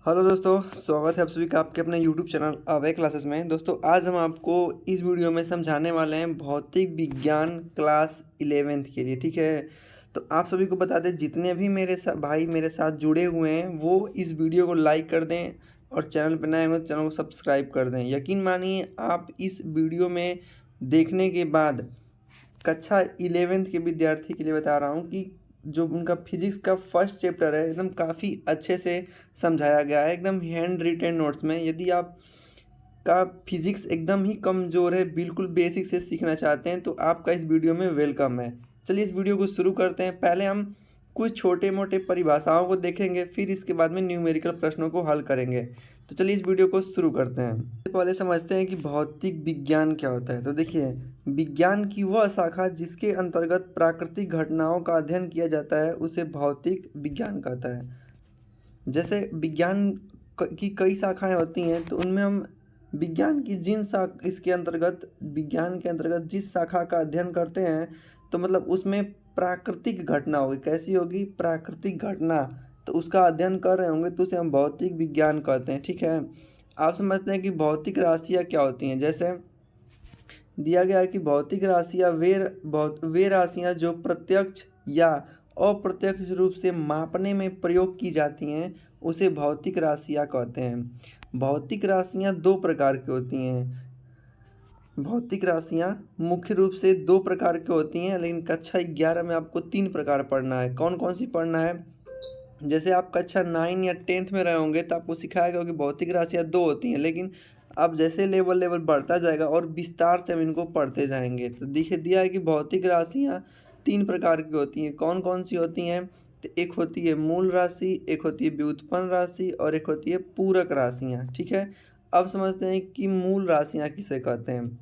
Hello दोस्तों, स्वागत है आप सभी का आपके अपने यूट्यूब चैनल अभय क्लासेस में। दोस्तों आज हम आपको इस वीडियो में समझाने वाले हैं भौतिक विज्ञान क्लास 11th के लिए। ठीक है, तो आप सभी को बता दें जितने भी भाई मेरे साथ जुड़े हुए हैं वो इस वीडियो को लाइक कर दें और चैनल पर नए हो तो चैनल को सब्सक्राइब कर दें। यकीन मानिए आप इस वीडियो में देखने के बाद कक्षा 11th के विद्यार्थी के लिए बता रहा हूँ कि जो उनका फिजिक्स का फर्स्ट चैप्टर है एकदम काफ़ी अच्छे से समझाया गया है, एकदम हैंड रिटेन नोट्स में। यदि आप का फिजिक्स एकदम ही कमज़ोर है, बिल्कुल बेसिक से सीखना चाहते हैं तो आपका इस वीडियो में वेलकम है। चलिए इस वीडियो को शुरू करते हैं। पहले हम कुछ छोटे मोटे परिभाषाओं को देखेंगे, फिर इसके बाद में न्यूमेरिकल प्रश्नों को हल करेंगे। तो चलिए इस वीडियो को शुरू करते हैं। सबसे पहले समझते हैं कि भौतिक विज्ञान क्या होता है। तो देखिए, विज्ञान की वह शाखा जिसके अंतर्गत प्राकृतिक घटनाओं का अध्ययन किया जाता है उसे भौतिक विज्ञान कहता है। जैसे विज्ञान की कई शाखाएं होती हैं, तो उनमें हम विज्ञान की विज्ञान के अंतर्गत जिस शाखा का अध्ययन करते हैं, तो मतलब उसमें प्राकृतिक घटना होगी। कैसी होगी? प्राकृतिक घटना। तो उसका अध्ययन कर रहे होंगे तो उसे हम भौतिक विज्ञान कहते हैं। ठीक है, आप समझते हैं कि भौतिक राशियाँ क्या होती हैं। जैसे दिया गया है कि भौतिक राशियाँ वे राशियाँ जो प्रत्यक्ष या अप्रत्यक्ष रूप से मापने में प्रयोग की जाती हैं उसे भौतिक राशियाँ कहते हैं। भौतिक राशियाँ दो प्रकार की होती हैं। भौतिक राशियाँ मुख्य रूप से दो प्रकार की होती हैं, लेकिन कक्षा 11 में आपको तीन प्रकार पढ़ना है। कौन कौन सी पढ़ना है? जैसे आप कक्षा 9 या 10th में रहे होंगे तो आपको सिखाया गया कि भौतिक राशियाँ दो होती हैं, लेकिन अब जैसे लेवल लेवल बढ़ता जाएगा और विस्तार से हम इनको पढ़ते जाएंगे। तो दिख दिया है कि भौतिक राशियाँ तीन प्रकार की होती हैं। कौन कौन सी होती हैं? तो एक होती है मूल राशि, एक होती है व्युत्पन्न राशि और एक होती है पूरक राशियाँ। ठीक है, अब समझते हैं कि मूल राशियाँ किसे कहते हैं।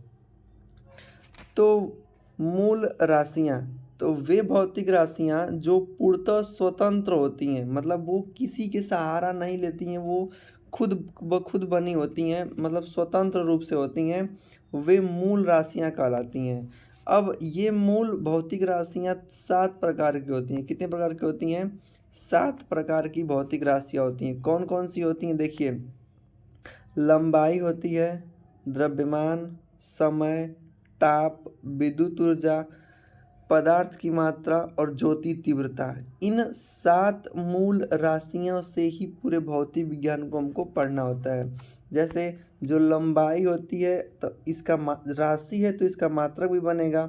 तो मूल राशियाँ तो वे भौतिक राशियाँ जो पूर्णतः स्वतंत्र होती हैं, मतलब वो किसी के सहारा नहीं लेती हैं, वो खुद ब खुद बनी होती हैं, मतलब स्वतंत्र रूप से होती हैं, वे मूल राशियाँ कहलाती हैं। अब ये मूल भौतिक राशियाँ 7 प्रकार की होती हैं। कितने प्रकार की होती हैं? 7 प्रकार की भौतिक राशियाँ होती हैं। कौन कौन सी होती हैं? देखिए, लंबाई होती है, द्रव्यमान, समय, ताप, विद्युत ऊर्जा, पदार्थ की मात्रा और ज्योति तीव्रता। इन 7 मूल राशियों से ही पूरे भौतिक विज्ञान को हमको पढ़ना होता है। जैसे जो लंबाई होती है तो इसका राशि है तो इसका मात्रक भी बनेगा।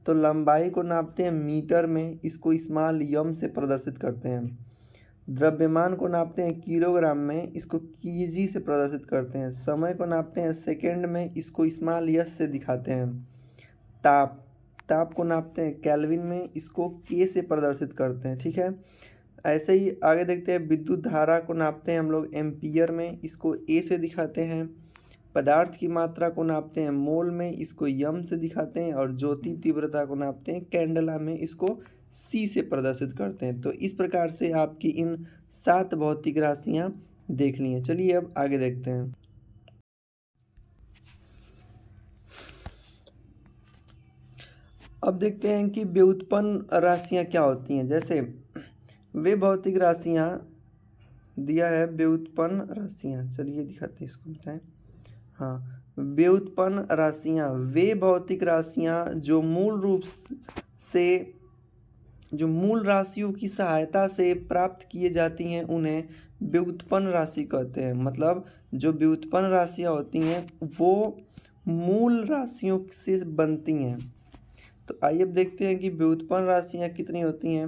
तो लंबाई को नापते हैं मीटर में, इसको स्मॉल एम से प्रदर्शित करते हैं। द्रव्यमान को नापते हैं किलोग्राम में, इसको केजी से प्रदर्शित करते हैं। समय को नापते हैं सेकंड में, इसको स्मॉल एस से दिखाते हैं। ताप ताप को नापते हैं केल्विन में, इसको के से प्रदर्शित करते हैं। ठीक है, ऐसे ही आगे देखते हैं। विद्युत धारा को नापते हैं हम लोग एम्पियर में, इसको ए से दिखाते हैं। पदार्थ की मात्रा को नापते हैं मोल में, इसको यम से दिखाते हैं। और ज्योति तीव्रता को नापते हैं कैंडला में, इसको सी से प्रदर्शित करते हैं। तो इस प्रकार से आपकी इन 7 भौतिक राशियाँ देख ली हैं। चलिए अब आगे देखते हैं। अब देखते हैं कि व्युत्पन्न राशियाँ क्या होती हैं। जैसे वे भौतिक राशियाँ दिया है व्युत्पन्न राशियाँ, चलिए दिखाते हैं, इसको बताएं। हाँ, व्युत्पन्न राशियाँ वे भौतिक राशियाँ जो मूल राशियों की सहायता से प्राप्त किए जाती हैं उन्हें व्युत्पन्न राशि कहते हैं। मतलब जो व्युत्पन्न राशियाँ होती हैं वो मूल राशियों से बनती हैं। तो आइए अब देखते हैं कि व्युत्पन्न राशियाँ कितनी होती हैं।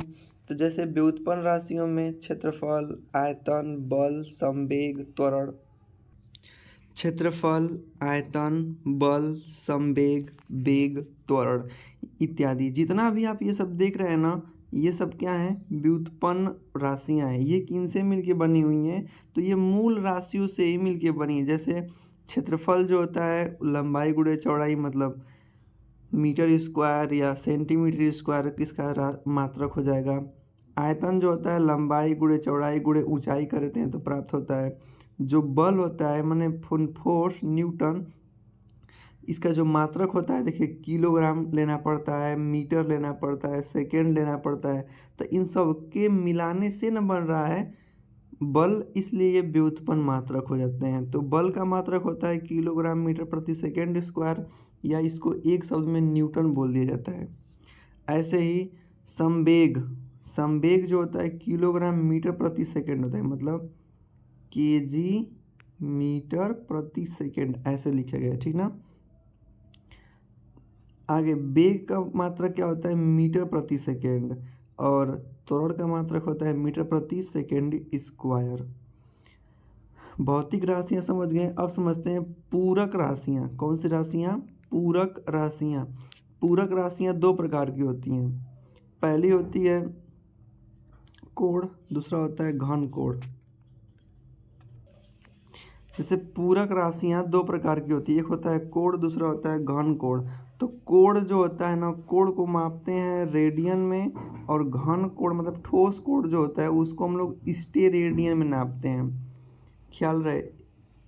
तो जैसे व्युत्पन्न राशियों में क्षेत्रफल, आयतन, बल, संवेग, त्वरण। क्षेत्रफल, आयतन, बल, संवेग, वेग, त्वरण इत्यादि जितना भी आप ये सब देख रहे हैं ना, ये सब क्या है? व्युत्पन्न राशियाँ हैं। ये किनसे मिलके बनी हुई हैं? तो ये मूल राशियों से ही मिलके बनी है। जैसे क्षेत्रफल जो होता है लंबाई गुणे चौड़ाई, मतलब मीटर स्क्वायर या सेंटीमीटर स्क्वायर किसका मात्रक हो जाएगा। आयतन जो होता है लंबाई गुणे चौड़ाई गुणे ऊंचाई करते हैं तो प्राप्त होता है। जो बल होता है माने फोर्स न्यूटन, इसका जो मात्रक होता है देखिए किलोग्राम लेना पड़ता है, मीटर लेना पड़ता है, सेकेंड लेना पड़ता है। तो इन सब के मिलाने से न बन रहा है बल इसलिए ये व्युत्पन्न मात्रक हो जाते हैं। तो बल का मात्रक होता है किलोग्राम मीटर प्रति सेकेंड स्क्वायर, या इसको एक शब्द में न्यूटन बोल दिया जाता है। ऐसे ही संवेग, संवेग जो होता है किलोग्राम मीटर प्रति सेकेंड होता है, मतलब केजी मीटर प्रति सेकेंड ऐसे लिखा गया है, ठीक ना। आगे वेग का मात्रक क्या होता है, मीटर प्रति सेकेंड, और त्वरण का मात्रक होता है मीटर प्रति सेकेंड स्क्वायर। भौतिक राशियां समझ गए। अब समझते हैं पूरक राशियां। कौन सी राशियां, पूरक राशियां। पूरक राशियां दो प्रकार की होती हैं। पहली होती है कोण, दूसरा होता है घन कोण। जैसे पूरक राशियां दो प्रकार की होती है, एक होता है कोण, दूसरा होता है घन कोण। तो कोण जो होता है ना, कोण को मापते हैं रेडियन में, और घन कोण मतलब ठोस कोण जो होता है उसको हम लोग स्टेरेडियन में नापते हैं। ख्याल रहे,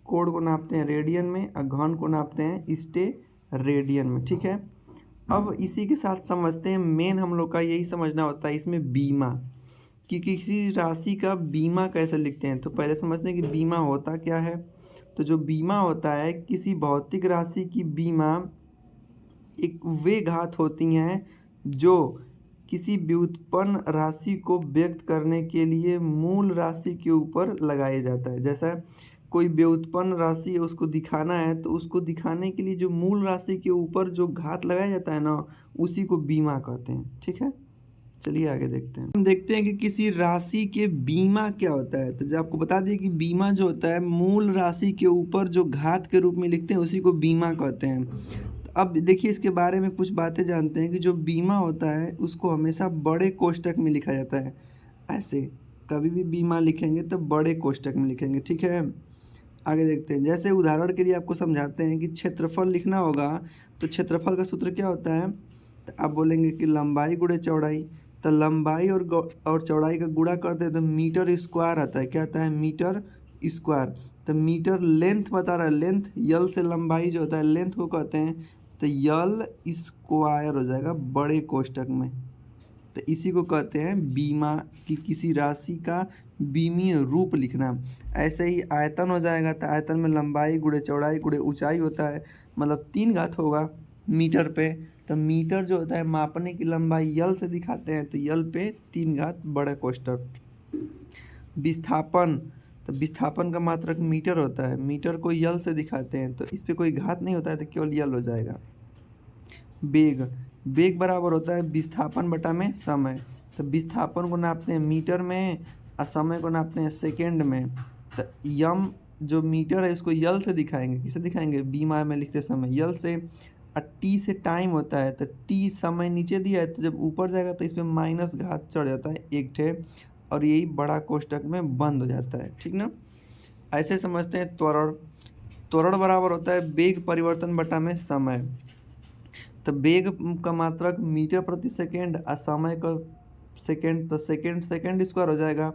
कोण को नापते हैं रेडियन में और घन को नापते हैं स्टेरेडियन में, ठीक है। अब इसी के साथ समझते हैं, मेन हम लोग का यही समझना होता है इसमें बीमा, कि किसी राशि का बीमा कैसे लिखते हैं। तो पहले समझते हैं कि बीमा होता क्या है। तो जो बीमा होता है, किसी भौतिक राशि की बीमा एक वे घात होती हैं जो किसी व्युत्पन्न राशि को व्यक्त करने के लिए मूल राशि के ऊपर लगाया जाता है। जैसा कोई व्युत्पन्न राशि है, उसको दिखाना है, तो उसको दिखाने के लिए जो मूल राशि के ऊपर जो घात लगाया जाता है ना, उसी को बीमा कहते हैं, ठीक है। चलिए आगे देखते हैं। हम देखते हैं कि किसी राशि के बीमा क्या होता है। तो जब आपको बता दिए कि बीमा जो होता है मूल राशि के ऊपर जो घात के रूप में लिखते हैं उसी को बीमा कहते हैं। तो अब देखिए इसके बारे में कुछ बातें जानते हैं कि जो बीमा होता है उसको हमेशा बड़े कोष्टक में लिखा जाता है। ऐसे कभी भी बीमा लिखेंगे तो बड़े कोष्टक में लिखेंगे, ठीक है। आगे देखते हैं। जैसे उदाहरण के लिए आपको समझाते हैं कि क्षेत्रफल लिखना होगा, तो क्षेत्रफल का सूत्र क्या होता है। तो आप बोलेंगे कि लंबाई गुणे चौड़ाई। तो लंबाई और चौड़ाई का गुणा करते हैं तो मीटर स्क्वायर आता है। क्या आता है, मीटर स्क्वायर। तो मीटर लेंथ बता रहा है, लेंथ यल से लंबाई जो होता है लेंथ को कहते हैं। तो यल स्क्वायर हो जाएगा बड़े कोष्टक में। तो इसी को कहते हैं बीमा, कि किसी राशि का बीमीय रूप लिखना। ऐसे ही आयतन हो जाएगा, तो आयतन में लंबाई गुणे चौड़ाई गुणे ऊंचाई होता है, मतलब 3 घात होगा मीटर पे। तो मीटर जो होता है मापने की लंबाई यल से दिखाते हैं, तो यल पे 3 घात बड़ा कोष्टक। विस्थापन, तो विस्थापन का मात्रक मीटर होता है, मीटर को यल से दिखाते हैं, तो इस पर कोई घात नहीं होता है, तो केवल यल हो जाएगा। वेग, वेग बराबर होता है विस्थापन बटा में समय। तो विस्थापन को नापते हैं मीटर में और समय को नापते हैं सेकेंड में। तो यम जो मीटर है इसको यल से दिखाएंगे, किसे दिखाएंगे, बीमा में लिखते समय यल से। और टी से टाइम होता है, तो टी समय नीचे दिया है, तो जब ऊपर जाएगा तो इसमें माइनस घात चढ़ जाता है एक ठे, और यही बड़ा कोष्टक में बंद हो जाता है, ठीक ना। ऐसे समझते हैं त्वरण। त्वरण बराबर होता है वेग परिवर्तन बटा में समय। तो वेग का मात्रक मीटर प्रति सेकेंड और समय का सेकेंड, तो सेकेंड सेकेंड स्क्वायर हो जाएगा।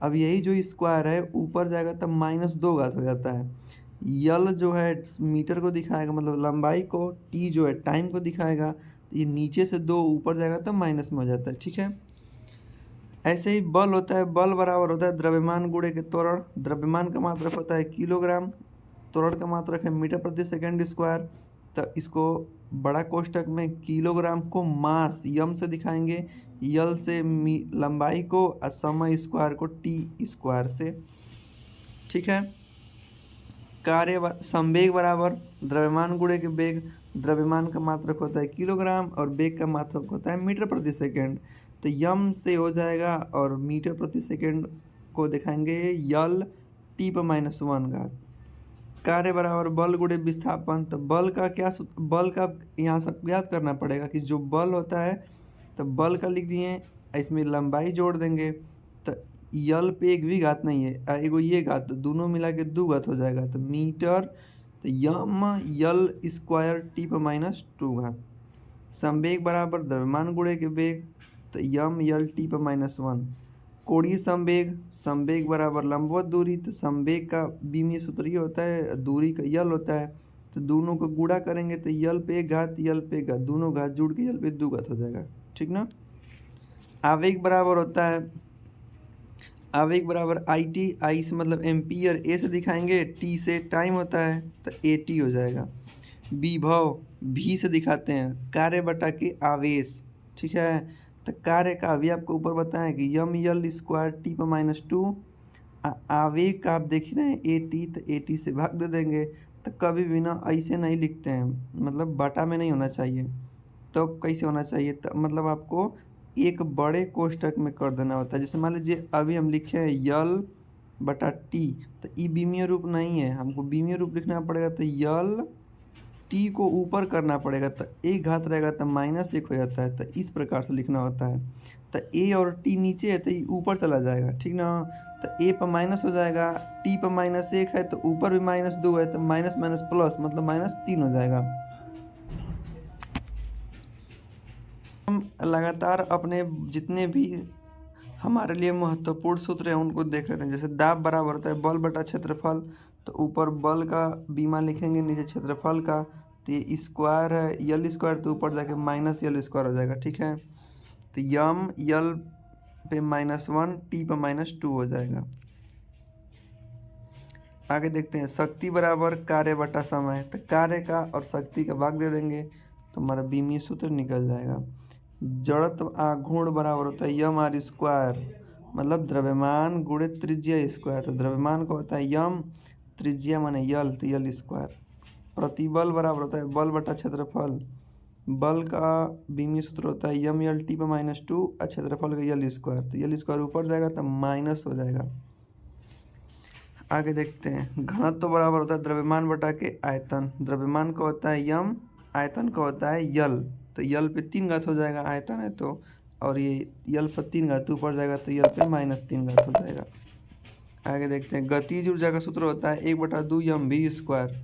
अब यही जो स्क्वायर है ऊपर जाएगा तब -2 घात हो जाता है। यल जो है मीटर को दिखाएगा, मतलब लंबाई को, टी जो है टाइम को दिखाएगा। तो ये नीचे से 2 ऊपर जाएगा तब माइनस में हो जाता है, ठीक है। ऐसे ही बल होता है, बल बराबर होता है द्रव्यमान गुणे के त्वरण। द्रव्यमान का मात्रक होता है किलोग्राम, त्वरण का मात्रक है मीटर प्रति सेकेंड स्क्वायर। तो इसको बड़ा कोष्टक में किलोग्राम को मास यम से दिखाएंगे, यल से लंबाई को और समय स्क्वायर को टी स्क्वायर से, ठीक है। कार्य संवेग बराबर द्रव्यमान गुणे के वेग। द्रव्यमान का मात्रक होता है किलोग्राम और वेग का मात्रक होता है मीटर प्रति सेकेंड। तो यम से हो जाएगा और मीटर प्रति सेकेंड को दिखाएंगे यल टी पर -1 घात। कार्य बराबर बल गुणे विस्थापन। तो बल का क्या, बल का यहाँ सब याद करना पड़ेगा कि जो बल होता है, तो बल का लिख दिए, इसमें लंबाई जोड़ देंगे। तो यल पे एक भी घात नहीं है, एगो ये घात, तो दोनों मिला के 2 घात हो जाएगा। तो मीटर, तो यम यल स्क्वायर टी पर -2 घात। संवेग बराबर द्रव्यमान गुणे के वेग। तो यम यल टी पर -1। कोणीय संवेग, संवेग बराबर लंबवत दूरी। तो संवेग का बीमीय सूत्र ये होता है, दूरी का यल होता है। तो दोनों को गुणा करेंगे तो यल पे 1 घात, यल पे 1 घात, दोनों घात जुड़ के यल पे 2 घात हो जाएगा, ठीक ना। आवेग बराबर होता है आवेग बराबर आई टी, आई से मतलब एम्पियर, ए से दिखाएंगे, टी से टाइम होता है तो ए टी हो जाएगा। विभव भी से दिखाते हैं, कार्य बटा के आवेश, ठीक है। तो कार्य का अभी आपको ऊपर बताया कि यम यल स्क्वायर टी पर -2, आवेग का आप देख रहे हैं ए टी, तो ए टी से भाग दे देंगे। तो कभी भी ना ऐसे नहीं लिखते हैं, मतलब बटा में नहीं होना चाहिए। तो कैसे होना चाहिए, तो मतलब आपको एक बड़े कोष्ठक में कर देना होता है। जैसे मान लीजिए अभी हम लिखे हैं यल बटा टी, तो ई बीमीय रूप नहीं है, हमको बीमीय रूप लिखना पड़ेगा। तो यल टी को ऊपर करना पड़ेगा, तो एक घात रहेगा तो -1 हो जाता है। तो इस प्रकार से लिखना होता है। तो ए और टी नीचे है तो ये ऊपर चला जाएगा, ठीक ना। तो ए पर माइनस हो जाएगा, टी पर -1 है तो ऊपर भी -2 है, तो माइनस माइनस प्लस मतलब -3 हो जाएगा। हम लगातार अपने जितने भी हमारे लिए महत्वपूर्ण सूत्र हैं उनको देख रहे हैं। जैसे दाब बराबर होता है बल बटा क्षेत्रफल, तो ऊपर बल का बीमा लिखेंगे, नीचे क्षेत्रफल का। तो ये स्क्वायर है, यल स्क्वायर, तो ऊपर जाके -यल स्क्वायर हो जाएगा, ठीक है। तो यम यल पे -1, टी पे -2 हो जाएगा। आगे देखते हैं, शक्ति बराबर कार्य बटा समय, तो कार्य का और शक्ति का भाग दे देंगे तो हमारा बीमीय सूत्र निकल जाएगा। जड़त्व आघूर्ण बराबर होता है यम आर स्क्वायर, मतलब द्रव्यमान गुणे त्रिज्या स्क्वायर। तो द्रव्यमान का होता है यम, त्रिज्या माने यल, तो यल स्क्वायर। प्रतिबल बराबर होता है बल बटा क्षेत्रफल, बल का बीमीय सूत्र होता है यम यल टी पे -2 और क्षेत्रफल का यल स्क्वायर। तो यल स्क्वायर ऊपर जाएगा तो माइनस हो जाएगा। आगे देखते हैं, घनत्व तो बराबर होता है द्रव्यमान बटा के आयतन, द्रव्यमान का होता है यम, आयतन का होता है यल। तो यल पे 3 घात हो जाएगा, आयतन है तो, और ये यल पर 3 घात ऊपर जाएगा तो यल पे -3 घात हो जाएगा। आगे देखते हैं, गतिज ऊर्जा का सूत्र होता है 1/2 यम भी स्क्वायर।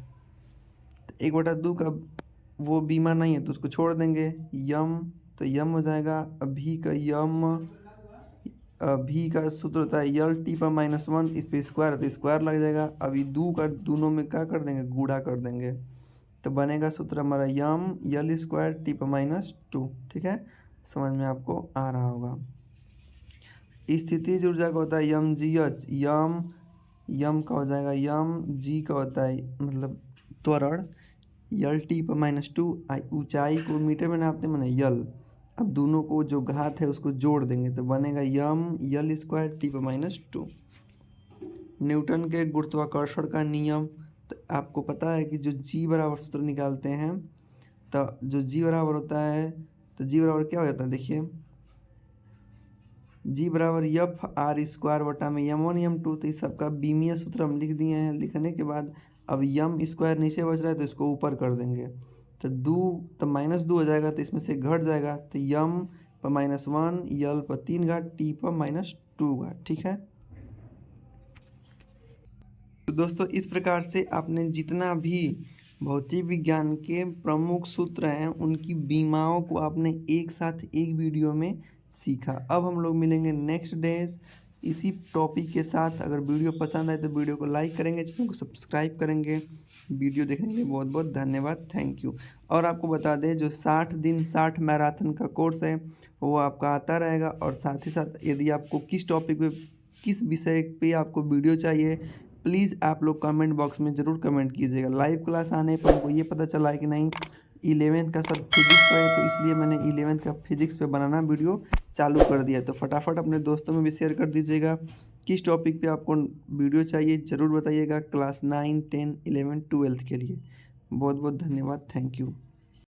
1/2 का वो बीमा नहीं है तो उसको छोड़ देंगे, यम तो यम हो जाएगा, अभी का यम, अभी का सूत्र होता है यल टी पर -1, इस पे स्क्वायर है तो स्क्वायर लग जाएगा। अभी दो का दोनों में क्या कर देंगे, गुणा कर देंगे, तो बनेगा सूत्र हमारा यम यल स्क्वायर टी पर -2, ठीक है। समझ में आपको आ रहा होगा। स्थितिज ऊर्जा का होता है यम जी एच, यम का हो जाएगा यम, जी का होता है मतलब त्वरण, यल टी पर -2, ऊंचाई को मीटर में नापते हैं मैंने यल। अब दोनों को जो घात है उसको जोड़ देंगे तो बनेगा यम यल स्क्वायर टी पर -2। न्यूटन के गुरुत्वाकर्षण का नियम, तो आपको पता है कि जो जी बराबर सूत्र निकालते हैं, तो जो जी बराबर होता है, तो जी बराबर क्या हो जाता है, देखिए जी बराबर एफ आर स्क्वायर बटा में यम 1 यम 2। तो इस सबका बीमीय सूत्र हम लिख दिए हैं। लिखने के बाद अब यम स्क्वायर नीचे बच रहा है तो इसको ऊपर कर देंगे, तो -2 हो जाएगा, तो इसमें से घट जाएगा, तो यम पर -1, यल पर 3 घात, टी पर -2 घात, ठीक है। तो दोस्तों इस प्रकार से आपने जितना भी भौतिक विज्ञान के प्रमुख सूत्र हैं उनकी बीमाओं को आपने एक साथ एक वीडियो में सीखा। अब हम लोग मिलेंगे नेक्स्ट डेज इसी टॉपिक के साथ। अगर वीडियो पसंद आए तो वीडियो को लाइक करेंगे, चैनल को सब्सक्राइब करेंगे। वीडियो देखने के लिए बहुत बहुत धन्यवाद, थैंक यू। और आपको बता दें जो 60 दिन 60 मैराथन का कोर्स है वो आपका आता रहेगा। और साथ ही साथ यदि आपको किस टॉपिक पे, किस विषय पे आपको वीडियो चाहिए, प्लीज़ आप लोग कमेंट बॉक्स में ज़रूर कमेंट कीजिएगा। लाइव क्लास आने पर हमको ये पता चला है कि नहीं 11th का सर फिजिक्स पर है, तो इसलिए मैंने 11th का फिजिक्स पे बनाना वीडियो चालू कर दिया। तो फटाफट अपने दोस्तों में भी शेयर कर दीजिएगा। किस टॉपिक पे आपको वीडियो चाहिए ज़रूर बताइएगा, क्लास 9, 10, 11, 12 के लिए। बहुत बहुत धन्यवाद, थैंक यू।